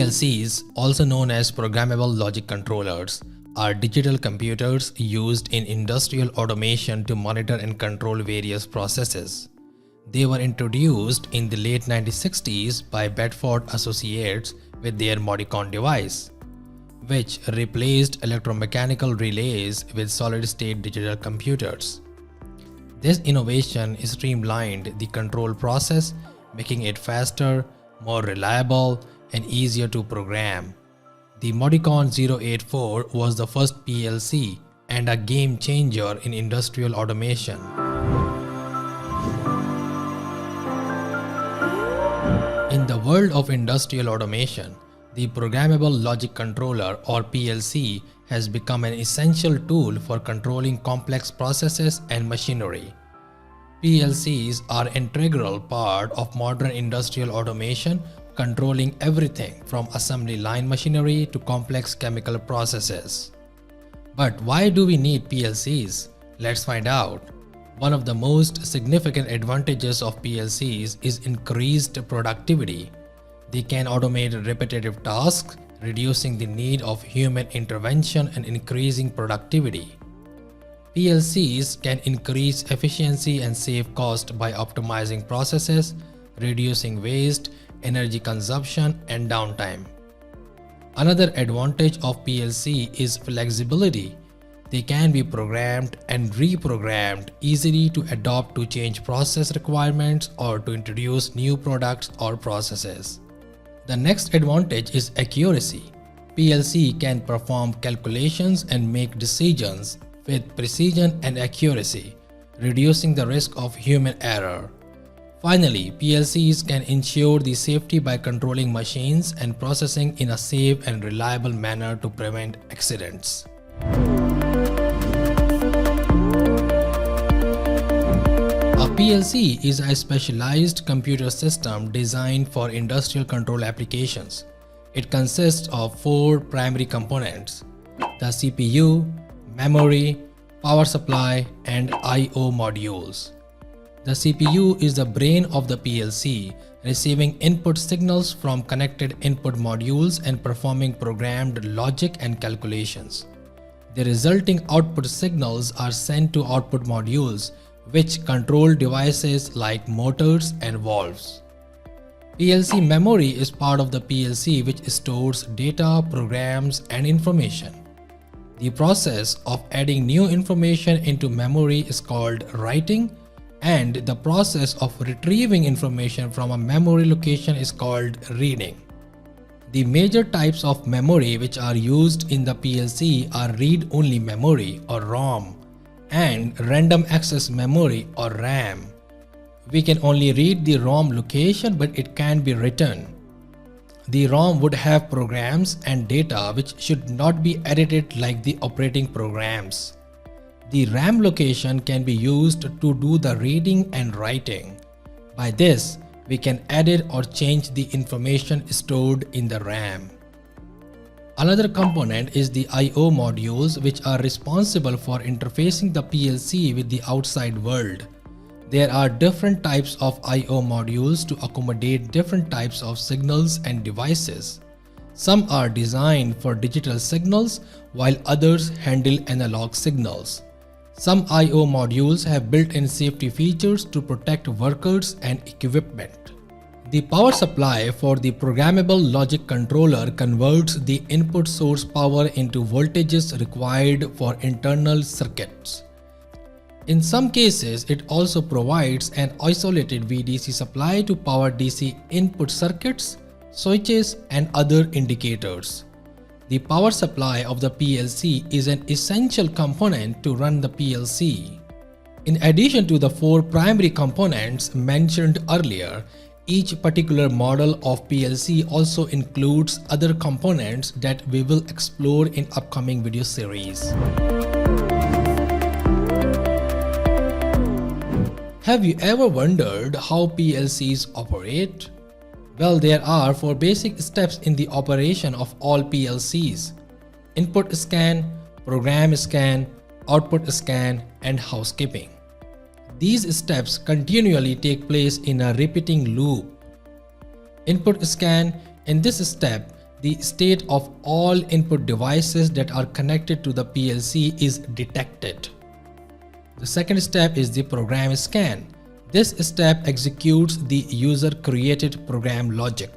PLCs, also known as Programmable Logic Controllers, are digital computers used in industrial automation to monitor and control various processes. They were introduced in the late 1960s by Bedford Associates with their Modicon device, which replaced electromechanical relays with solid-state digital computers. This innovation streamlined the control process, making it faster, more reliable, and easier to program. The Modicon 084 was the first PLC and a game changer in industrial automation. In the world of industrial automation, the Programmable Logic Controller or PLC has become an essential tool for controlling complex processes and machinery. PLCs are an integral part of modern industrial automation, controlling everything from assembly line machinery to complex chemical processes. But why do we need PLCs? Let's find out. One of the most significant advantages of PLCs is increased productivity. They can automate repetitive tasks, reducing the need of human intervention and increasing productivity. PLCs can increase efficiency and save cost by optimizing processes, reducing waste, energy consumption, and downtime. Another advantage of PLC is flexibility. They can be programmed and reprogrammed easily to adapt to change process requirements or to introduce new products or processes. The next advantage is accuracy. PLC can perform calculations and make decisions with precision and accuracy, reducing the risk of human error. Finally, PLCs can ensure the safety by controlling machines and processing in a safe and reliable manner to prevent accidents. A PLC is a specialized computer system designed for industrial control applications. It consists of four primary components: the CPU, memory, power supply, and I/O modules. The CPU is the brain of the PLC, receiving input signals from connected input modules and performing programmed logic and calculations. The resulting output signals are sent to output modules, which control devices like motors and valves. PLC memory is part of the PLC, which stores data, programs, and information. The process of adding new information into memory is called writing, and the process of retrieving information from a memory location is called reading. The major types of memory which are used in the PLC are read-only memory or ROM and random access memory or RAM. We can only read the ROM location, but it can be written. The ROM would have programs and data which should not be edited like the operating programs. The RAM location can be used to do the reading and writing. By this, we can edit or change the information stored in the RAM. Another component is the I/O modules, which are responsible for interfacing the PLC with the outside world. There are different types of I/O modules to accommodate different types of signals and devices. Some are designed for digital signals, while others handle analog signals. Some I/O modules have built-in safety features to protect workers and equipment. The power supply for the Programmable Logic Controller converts the input source power into voltages required for internal circuits. In some cases, it also provides an isolated VDC supply to power DC input circuits, switches, and other indicators. The power supply of the PLC is an essential component to run the PLC. In addition to the four primary components mentioned earlier, each particular model of PLC also includes other components that we will explore in upcoming video series. Have you ever wondered how PLCs operate? Well, there are four basic steps in the operation of all PLCs: input scan, program scan, output scan, and housekeeping. These steps continually take place in a repeating loop. Input scan: in this step, the state of all input devices that are connected to the PLC is detected. The second step is the program scan. This step executes the user-created program logic.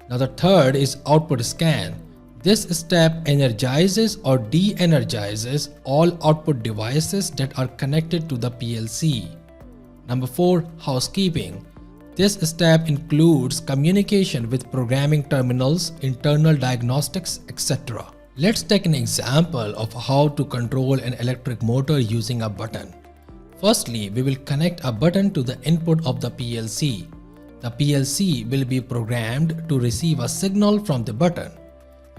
Now the third is output scan. This step energizes or de-energizes all output devices that are connected to the PLC. Number 4, housekeeping. This step includes communication with programming terminals, internal diagnostics, etc. Let's take an example of how to control an electric motor using a button. Firstly, we will connect a button to the input of the PLC. The PLC will be programmed to receive a signal from the button.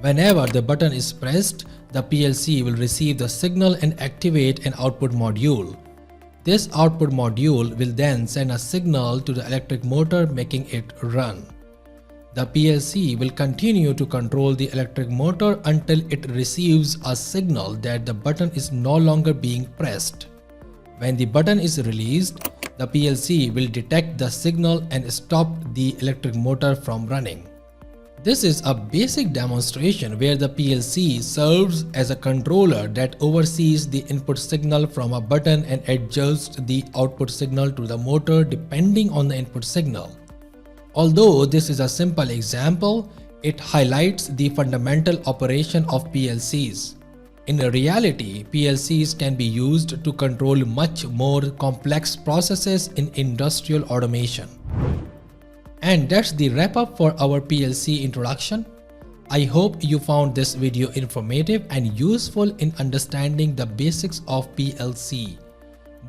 Whenever the button is pressed, the PLC will receive the signal and activate an output module. This output module will then send a signal to the electric motor, making it run. The PLC will continue to control the electric motor until it receives a signal that the button is no longer being pressed. When the button is released, the PLC will detect the signal and stop the electric motor from running. This is a basic demonstration where the PLC serves as a controller that oversees the input signal from a button and adjusts the output signal to the motor depending on the input signal. Although this is a simple example, it highlights the fundamental operation of PLCs. In reality, PLCs can be used to control much more complex processes in industrial automation. And that's the wrap up for our PLC introduction. I hope you found this video informative and useful in understanding the basics of PLC.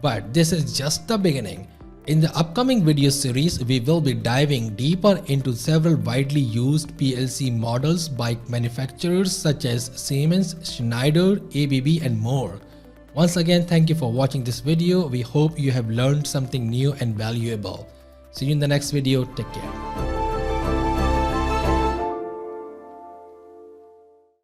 But this is just the beginning. In the upcoming video series, we will be diving deeper into several widely used PLC models by manufacturers such as Siemens, Schneider, ABB and more. Once again, thank you for watching this video. We hope you have learned something new and valuable. See you in the next video. Take care.